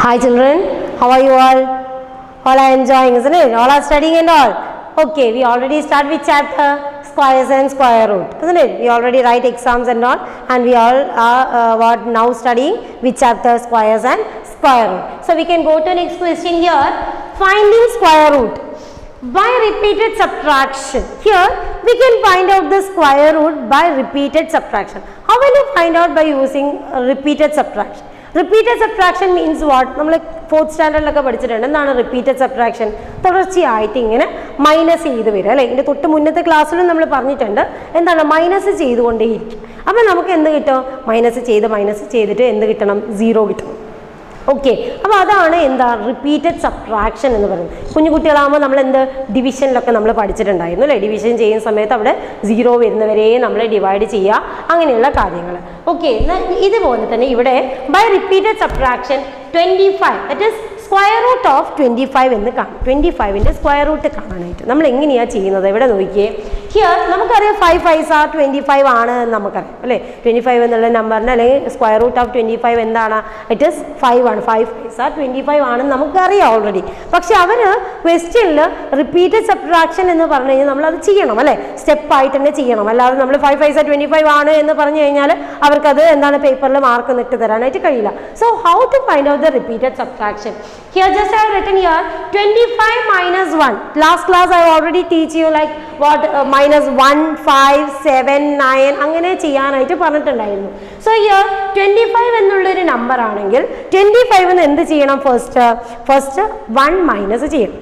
Hi children, how are you all? All are enjoying, isn't it? All are studying and all. Okay, we already start with chapter squares and square root, isn't it? We already write exams and all, and we all are now studying with chapter squares and square root. So we can go to next question here. Finding square root by repeated subtraction. Here we can find out the square root by repeated subtraction. How will you find out by using repeated subtraction? Repeated subtraction means what? നമ്മൾ 4th സ്റ്റാൻഡേർഡിലൊക്കെ പഠിച്ചിട്ടുണ്ട്. എന്താണ് repeated subtraction? തുടർച്ചയായിട്ട് ഇങ്ങനെ minus ചെയ്ത് വരിക അല്ലേ? ഇതിൻ്റെ തൊട്ട് മുന്നത്തെ ക്ലാസ്സിലും നമ്മൾ പറഞ്ഞിട്ടുണ്ട് എന്താണ് മൈനസ് ചെയ്തുകൊണ്ടേയിരിക്കും. അപ്പോൾ നമുക്ക് എന്ത് കിട്ടും? മൈനസ് ചെയ്തിട്ട് എന്ത് കിട്ടണം? 0 കിട്ടണം. ഓക്കെ, അപ്പോൾ അതാണ് എന്താ റിപ്പീറ്റഡ് സബ്ട്രാക്ഷൻ എന്ന് പറയുന്നത്. കുഞ്ഞു കുട്ടികളാകുമ്പോൾ നമ്മൾ എന്ത് ഡിവിഷനിലൊക്കെ നമ്മൾ പഠിച്ചിട്ടുണ്ടായിരുന്നു അല്ലേ? ഡിവിഷൻ ചെയ്യുന്ന സമയത്ത് അവിടെ 0 വരുന്നവരെ നമ്മൾ ഡിവൈഡ് ചെയ്യുക, അങ്ങനെയുള്ള കാര്യങ്ങൾ. ഓക്കെ, ഇതുപോലെ തന്നെ ഇവിടെ by repeated subtraction 25 that is square root of 25 എന്ന് കാണും. 25ൻ്റെ സ്ക്വയർ റൂട്ട് കാണാനായിട്ട് നമ്മൾ എങ്ങനെയാണ് ചെയ്യുന്നത്? ഇവിടെ നോക്കിയേ. ഹിയർ നമുക്കറിയാം 5 5s are 25 ആണ് എന്ന് നമുക്കറിയാം അല്ലേ? 25 എന്നുള്ള നമ്പറിന് അല്ലെങ്കിൽ സ്ക്വയർ റൂട്ട് ഓഫ് 25 എന്താണ്? ഇറ്റ് ഈസ് 5 ആണ്. 5 5s are 25 ആണെന്ന് നമുക്കറിയാം ഓൾറെഡി. പക്ഷെ അവർ ക്വസ്റ്റ്യനിൽ റിപ്പീറ്റഡ് സബ്ട്രാക്ഷൻ എന്ന് പറഞ്ഞു കഴിഞ്ഞാൽ നമ്മളത് ചെയ്യണം അല്ലേ? സ്റ്റെപ്പായിട്ട് തന്നെ ചെയ്യണം. അല്ലാതെ നമ്മൾ 5 5s are 25 ആണ് എന്ന് പറഞ്ഞു കഴിഞ്ഞാൽ അവർക്കത് എന്താണ് പേപ്പറിൽ മാർക്ക് ഇട്ട് തരാനായിട്ട് കഴിയില്ല. So how to find out the repeated subtraction? Here just I have written here 25 minus 1. Last class I already teach you like what minus 1, 5, 7, 9 അങ്ങനെ ചെയ്യാനായിട്ട് പറഞ്ഞിട്ടുണ്ടായിരുന്നു. So here 25 എന്നുള്ളൊരു നമ്പർ ആണെങ്കിൽ 25 എന്ത് ചെയ്യണം? ഫസ്റ്റ് 1 മൈനസ് ചെയ്യണം.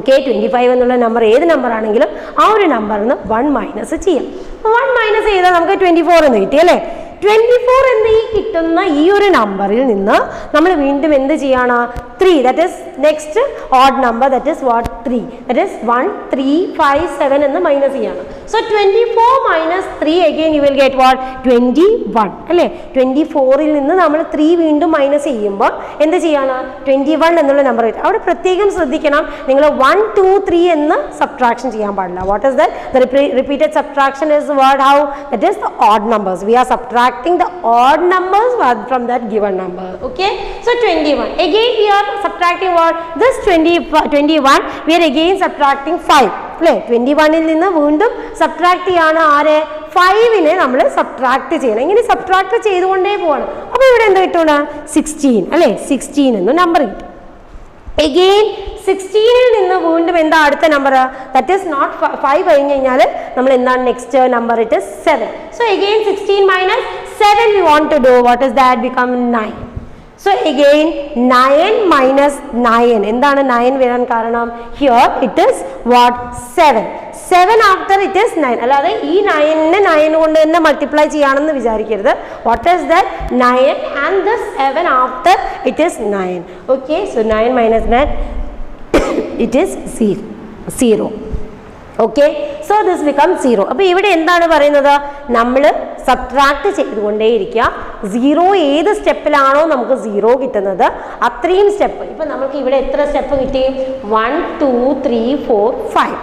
ഓക്കെ, 25 എന്നുള്ള നമ്പർ ഏത് നമ്പർ ആണെങ്കിലും ആ ഒരു നമ്പറിൽ നിന്ന് 1 മൈനസ് ചെയ്യാം. 1 മൈനസ് ചെയ്താൽ നമുക്ക് 24 എന്ന് കിട്ടി അല്ലേ? 24 എന്ന് ഈ കിട്ടുന്ന ഈ ഒരു നമ്പറിൽ നിന്ന് നമ്മൾ വീണ്ടും എന്ത് ചെയ്യാണ്? 3 that is next odd number that is what 3 that is 1 3 5 7 എന്ന് മൈനസ് ചെയ്യാണ്. So 24 minus 3 again you will get what 21 അല്ലേ? 24ൽ നിന്ന് നമ്മൾ 3 വീണ്ടും മൈനസ് ചെയ്യുമ്പോൾ എന്ത് ചെയ്യാണ്? 21 എന്നുള്ള നമ്പർ കിട്ടും. അവിടെ പ്രത്യേകം ശ്രദ്ധിക്കണം, നിങ്ങൾ 1 2 3 എന്ന് സബ്ട്രാക്ഷൻ ചെയ്യാൻ പാടില്ല. What is that? The repeated subtraction is word how that is the odd numbers. We are subtracting the odd numbers from that given number. Okay, so 21 again we are subtracting what? This 21 we are again subtracting 5 അല്ലേ? 21ൽ നിന്ന് വീണ്ടും subtract ചെയ്യാണ് ആരെ? 5നെ നമ്മൾ subtract ചെയ്യണം. ഇങ്ങനെ subtract ചെയ്തുകൊണ്ടേ പോകണം. അപ്പോൾ ഇവിടെ എന്ത് കിട്ടും? 16 അല്ലേ? 16 എന്ന് നമ്പർ കിട്ടും. എഗെയിൻ 16ൽ നിന്ന് വീണ്ടും എന്താ അടുത്ത നമ്പർ? ദാറ്റ് ഈസ് നോട്ട് 5 കഴിഞ്ഞ് കഴിഞ്ഞാൽ നമ്മൾ എന്താണ് next number? It is 7. So again 16 minus 7 we want to do what is that? Become 9. So again 9 minus 9 എന്താണ് 9 വരാൻ കാരണം? Here it is what 7 after it is 9. അല്ലാതെ ഈ 9നെ 9 കൊണ്ട് തന്നെ മൾട്ടിപ്ലൈ ചെയ്യാണെന്ന് വിചാരിക്കരുത്. What is that? 9 and the 7 after it is 9. Okay, so 9 minus 9 it is 0. Okay, so this become 0. അപ്പോൾ ഇവിടെ എന്താണ് പറയുന്നത്? നമ്മൾ സബ്ട്രാക്ട് ചെയ്തുകൊണ്ടേയിരിക്കുക. 0 ഏത് സ്റ്റെപ്പിലാണോ നമുക്ക് 0 കിട്ടുന്നത് അത്രയും സ്റ്റെപ്പ്. ഇപ്പം നമുക്ക് ഇവിടെ എത്ര സ്റ്റെപ്പ് കിട്ടി? 1 2 3 4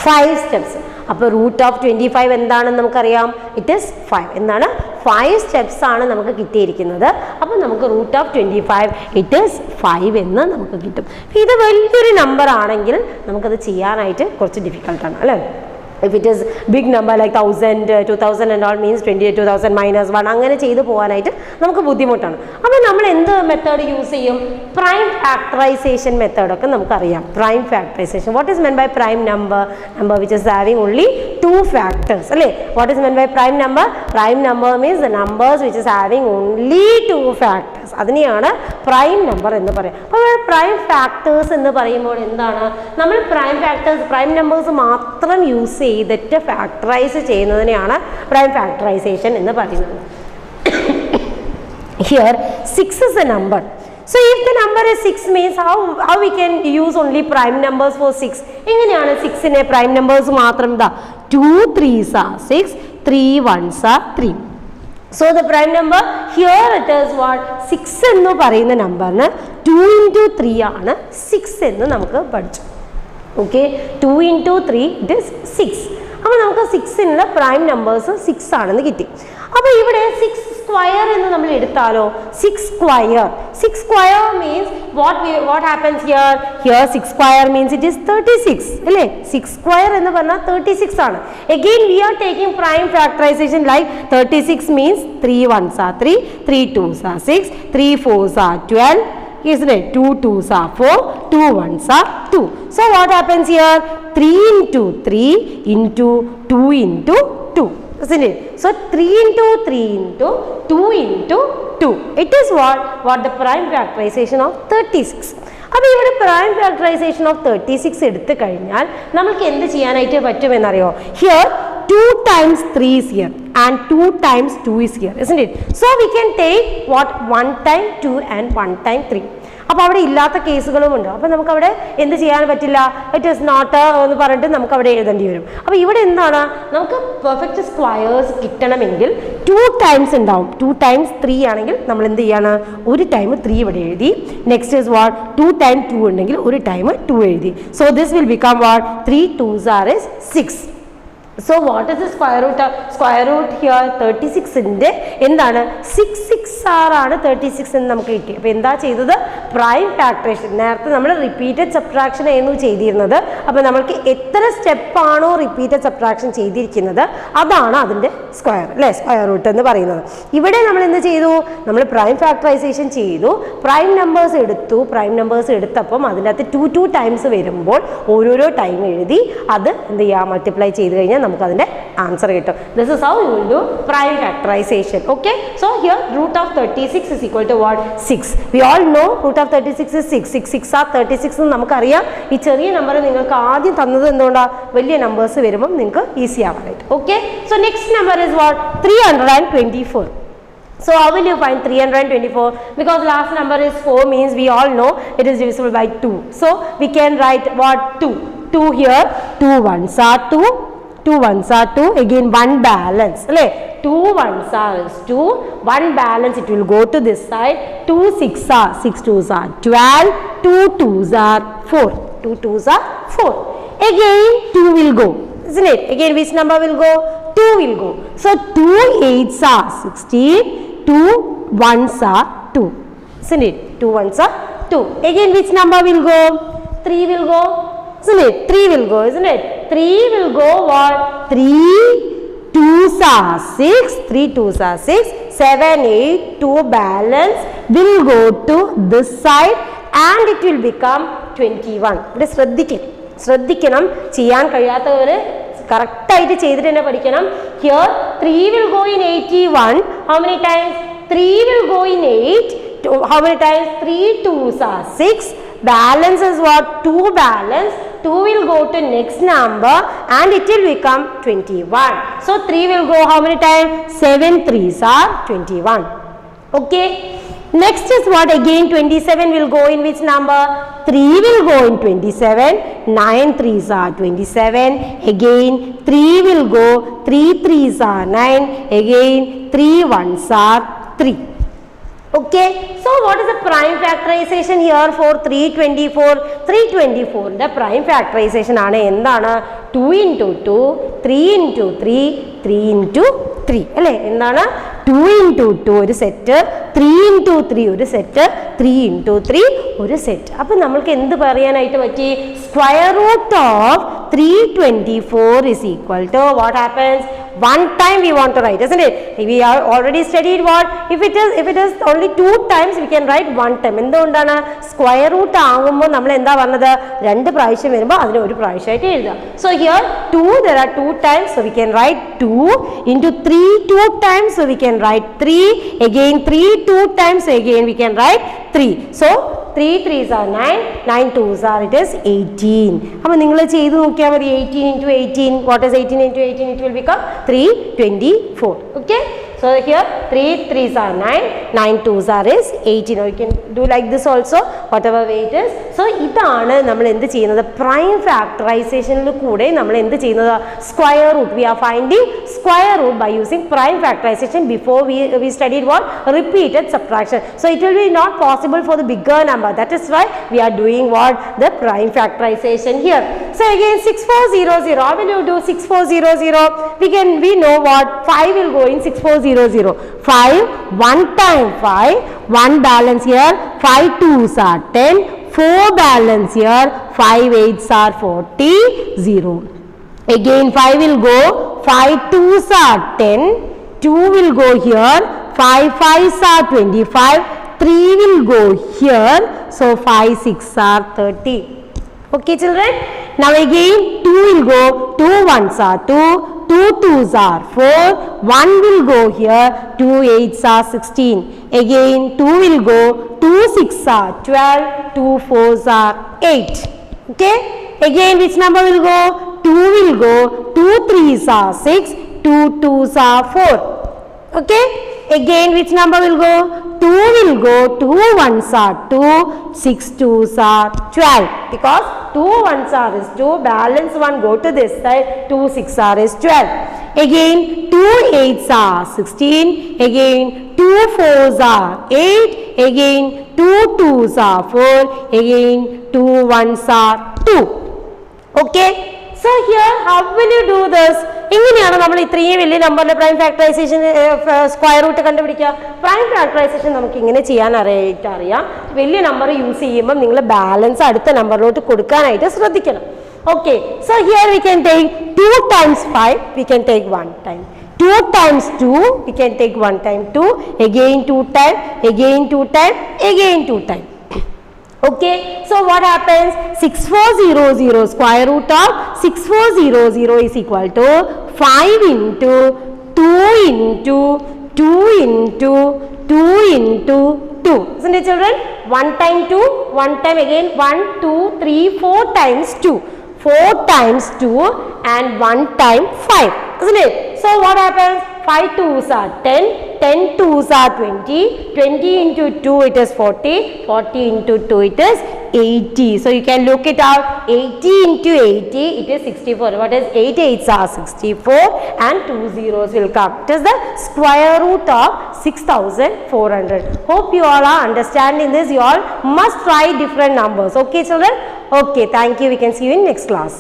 5 സ്റ്റെപ്സ്. അപ്പോൾ റൂട്ട് ഓഫ് 25 എന്താണെന്ന് നമുക്കറിയാം? ഇറ്റ് ഈസ് 5 എന്നാണ്. 5 സ്റ്റെപ്സ് ആണ് നമുക്ക് കിട്ടിയിരിക്കുന്നത്. അപ്പോൾ നമുക്ക് റൂട്ട് ഓഫ് 25 ഇറ്റ് ഈസ് 5 എന്ന് നമുക്ക് കിട്ടും. ഇത് വലിയൊരു നമ്പർ ആണെങ്കിൽ നമുക്കത് ചെയ്യാനായിട്ട് കുറച്ച് ഡിഫിക്കൽട്ടാണ് അല്ലേ? If it is big number like 1000 2000 and all means 22,000 minus 1 അങ്ങനെ ചെയ്തു പോകാനായിട്ട് നമുക്ക് ബുദ്ധിമുട്ടാണ്. അപ്പോൾ നമ്മൾ എന്ത് മെത്തേഡ് യൂസ് ചെയ്യും? പ്രൈം ഫാക്ടറൈസേഷൻ മെത്തേഡൊക്കെ നമുക്കറിയാം. Prime factorisation, what is meant by prime number? Number which is having only 2 factors അല്ലേ? What is meant by prime number? Prime number means the numbers which is having only 2 factors. അതിനെയാണ് prime number എന്ന് പറയുക. അപ്പോൾ prime factors എന്ന് പറയുമ്പോൾ എന്താണ്? നമ്മൾ prime numbers മാത്രം യൂസ് ചെയ്തിട്ട് ഫാക്ടറൈസ് ചെയ്യുന്നതിനെയാണ് പ്രൈം ഫാക്ടറൈസേഷൻ എന്ന് പറയുന്നത്. Here 6 is a number. So if the number is 6 means how we can use only prime numbers for 6? എങ്ങനെയാണ് 6നെ പ്രൈം നമ്പേഴ്സ് മാത്രം? 2 3s are 6, 3 1s are 3. So the prime number here it is what? 6 എന്ന് പറയുന്ന നമ്പറിന് 2 into 3 ആണ് 6 എന്ന് നമുക്ക് പഠിച്ചു. Okay, 2 into 3 it is 6. അപ്പോൾ നമുക്ക് 6നുള്ള പ്രൈം നമ്പേഴ്സ് 6 ആണെന്ന് കിട്ടി. അപ്പോൾ ഇവിടെ 6 square എന്ന് നമ്മൾ എടുത്താലോ 6 square means what happens here 6 square means it is 36 അല്ലേ 6 square എന്ന് പറഞ്ഞാൽ 36 ആണ്. Again we are taking prime factorization like 36 means 3 1s are 3, 3 2s are 6, 3 4s are 12, isn't it? 2 2s are 4, 2 1s are 2. So what happens here? 3 into 3 into 2 into 2. Isn't it? So 3 into 3 into 2 into 2. It is what the prime factorization of 36. അപ്പോൾ ഇവിടെ prime factorisation of 36 എടുത്തു കഴിഞ്ഞാൽ നമുക്ക് എന്ത് ചെയ്യാനായിട്ട് പറ്റുമെന്നറിയോ? Here 2 times 3 is here and 2 times 2 is here, isn't it? So we can take what 1 time 2 and 1 time 3. അപ്പോൾ അവിടെ ഇല്ലാത്ത കേസുകളും ഉണ്ട്. അപ്പോൾ നമുക്ക് അവിടെ എന്ത് ചെയ്യാൻ പറ്റില്ല? ഇറ്റ് ഈസ് നോട്ട് എന്ന് പറഞ്ഞിട്ട് നമുക്ക് അവിടെ എഴുതേണ്ടി വരും. അപ്പോൾ ഇവിടെ എന്താണ് നമുക്ക് പെർഫെക്റ്റ് സ്ക്വയേഴ്സ് കിട്ടണമെങ്കിൽ 2 ടൈംസ് ഉണ്ടാവും. 2 times 3 ആണെങ്കിൽ നമ്മൾ എന്ത് ചെയ്യാണ്? ഒരു ടൈം 3 ഇവിടെ എഴുതി. നെക്സ്റ്റ് ഇസ് വാട്ട് 2 times 2 ഉണ്ടെങ്കിൽ ഒരു ടൈം 2 എഴുതി. So this will become what 3 2s are 6. So what is the square root here? 36ന്റെ എന്താണ് 6 6r ആണ് 36 എന്ന് നമുക്ക് കിട്ടി. അപ്പോൾ എന്താ ചെയ്തത്? Prime factorisation. നേരത്തെ നമ്മൾ റിപ്പീറ്റഡ് സബ്ട്രാക്ഷൻ ആയിരുന്നു ചെയ്തിരുന്നത്. അപ്പോൾ നമുക്ക് എത്ര സ്റ്റെപ്പ് ആണോ റിപ്പീറ്റഡ് സബ്ട്രാക്ഷൻ ചെയ്തിരിക്കുന്നത് അതാണ് അതിൻ്റെ സ്ക്വയർ അല്ലേ സ്ക്വയർ റൂട്ട് എന്ന് പറയുന്നത്. ഇവിടെ നമ്മൾ എന്ത് ചെയ്തു? നമ്മൾ പ്രൈം ഫാക്ടറൈസേഷൻ ചെയ്തു, പ്രൈം നമ്പേഴ്സ് എടുത്തു. പ്രൈം നമ്പേഴ്സ് എടുത്തപ്പം അതിൻ്റെ അകത്ത് 2 ടൈംസ് വരുമ്പോൾ ഓരോരോ ടൈം എഴുതി അത് എന്ത് ചെയ്യുക മൾട്ടിപ്ലൈ ചെയ്ത് കഴിഞ്ഞാൽ നമുക്ക് അതിന്റെ ആൻസർ കിട്ടും. This is how you will do prime factorization. Okay, so here root of 36 is equal to what? 6. We all know root of 36 is 6. 6 6 are 36 എന്ന് നമുക്കറിയാം. ഈ ചെറിയ നമ്പർ നിങ്ങൾക്ക് ആദ്യം തന്നത് എന്തുകൊണ്ടാണ്? വലിയ നമ്പേഴ്സ് വരുമ്പോൾ നിങ്ങൾക്ക് ഈസി ആവാനായിട്ട്. Okay, so next number is what? 324. So how will you find 324? Because last number is 4 means we all know it is divisible by 2. So we can write what? 2. 2 here, 2 1s are 2. 2 1s are 2, again 1 balance, right? 2 1s are 2, 1 balance it will go to this side, 2 6 are 6 2s are 12, 2 2s are 4, 2 2s are 4, again 2 will go, isn't it? Again which number will go? 2 will go. So 2 8s are 16, 2 1s are 2, isn't it? 2 1s are 2, again which number will go? 3 will go, isn't it? 3 will go, isn't it? 3 will go what? 3 2s are 6, 3 2s are 6, 7 8, 2 balance will go to this side and it will become 21. ഇവിടെ ശ്രദ്ധിക്കണം ചെയ്യാൻ കഴിയാത്തവർ കറക്റ്റായിട്ട് ചെയ്തിട്ട് തന്നെ പഠിക്കണം. Here 3 will go in 81. How many times? 3 will go in 8. How many times? 3 2s are 6. Balance is what? 2 balance. 2 will go to next number and it will become 21. So 3 will go how many times? 7 3s are 21. Okay. Next is what? Again 27 will go in which number? 3 will go in 27. 9 3s are 27. Again 3 will go. 3 3s are 9. Again 3 1s are 3. Okay, so what is the prime factorization here for 324? 324 the prime factorization ആണ് എന്താണ്? 2 into 2, 3 into 3, 3 into 3 അല്ലേ? എന്താണ്? 2 into 2 ഒരു set, 3 into 3 ഒരു set, 3 into 3 ഒരു set. അപ്പം നമ്മൾക്ക് എന്ത് പറയാനായിട്ട് പറ്റി? Square root of 324 is equal to what happens? One time we want to write, isn't it? We are already studied what? If it is only 2 times we can write 1 time. എന്തുകൊണ്ടാണ്? Square root ആകുമ്പോൾ നമ്മൾ എന്താ പറഞ്ഞത്? 2 പ്രാവശ്യം വരുമ്പോൾ അതിന് ഒരു പ്രാവശ്യമായിട്ട് എഴുതുക. So here 2 there are 2 times, so we can write 2 into 3 2 times, so we can write 3, again 3 2 times, so again we can write 3. So 3 3s are 9, 9 2s are it is 18. അപ്പോൾ നിങ്ങൾ ചെയ്തു നോക്കിയാൽ മതി. 18 into 18, what is 18 into 18? It will become 324. Okay, so here 3 3s are 9, 9 2s are is 18. Or you can do like this also. whatever way it is. So ഇതാണ് നമ്മൾ എന്ത് ചെയ്യുന്നത് prime ഫാക്ടറൈസേഷനിൽ കൂടെ നമ്മൾ എന്ത് ചെയ്യുന്നത് square root we are finding square root by using prime factorization. Before we studied what repeated subtraction, so it will be not possible for the bigger number, that is why we are doing what the prime factorization here. So again 6400, how will you do 6400? We know what 5 will go in 6400. 5 1 time 5, 1 balance here, 5 2s are 10, 4 balance here, 5 8s are 40, 0. Again 5 will go, 5 2s are 10, 2 will go here, 5 5s are 25, 3 will go here, so 5 6 are 30. Okay children, now again 2 will go, 2 1s are 2, 2 2s are 4, 1 will go here, 2 8s are 16. Again 2 will go, 2 6 are 12, 2 4s are 8. Okay, again which number will go? 2 will go, 2 3s are 6, 2 2s are 4. Okay, again which number will go? 2 will go, 2 1s are 2, 6 2s are 12, because 2 1s are is 2, balance 1 go to this side, 2 6 are is 12. Again 2 8s are 16, again 2 4s are 8, again 2 2s are 4, again 2 1s are 2. Okay, so here how will you do this? എങ്ങനെയാണ് നമ്മൾ ഇത്രയും വലിയ നമ്പറിന്റെ prime factorisation square root കണ്ടുപിടിക്കുക? Prime factorisation നമുക്ക് ഇങ്ങനെ ചെയ്യാൻ അറിയാം. വലിയ നമ്പർ യൂസ് ചെയ്യുമ്പോൾ നിങ്ങൾ ബാലൻസ് അടുത്ത നമ്പറിലോട്ട് കൊടുക്കാനായിട്ട് ശ്രദ്ധിക്കണം. Okay, so here we can take 2 times 5, we can take 1 time. 2 times 2, we can take 1 time 2, again 2 time, again 2 time, again 2 time. Okay, so what happens? 6400 square root of 6400 is equal to 5 into 2 into 2 into 2 into 2. Isn't it children? 1 time 2, 1 time again 1, 2, 3, 4 times 2. 4 times 2 and 1 time 5. Isn't it? So what happens? 5 2s are 10, 10 2s are 20, 20 into 2 it is 40, 40 into 2 it is 80. So you can look it out, 80 into 80 it is 64. What is 8 8s are 64 and 2 zeros will come. It is the square root of 6400. Hope you all are understanding this. You all must try different numbers. Okay children? Okay, thank you. We can see you in next class.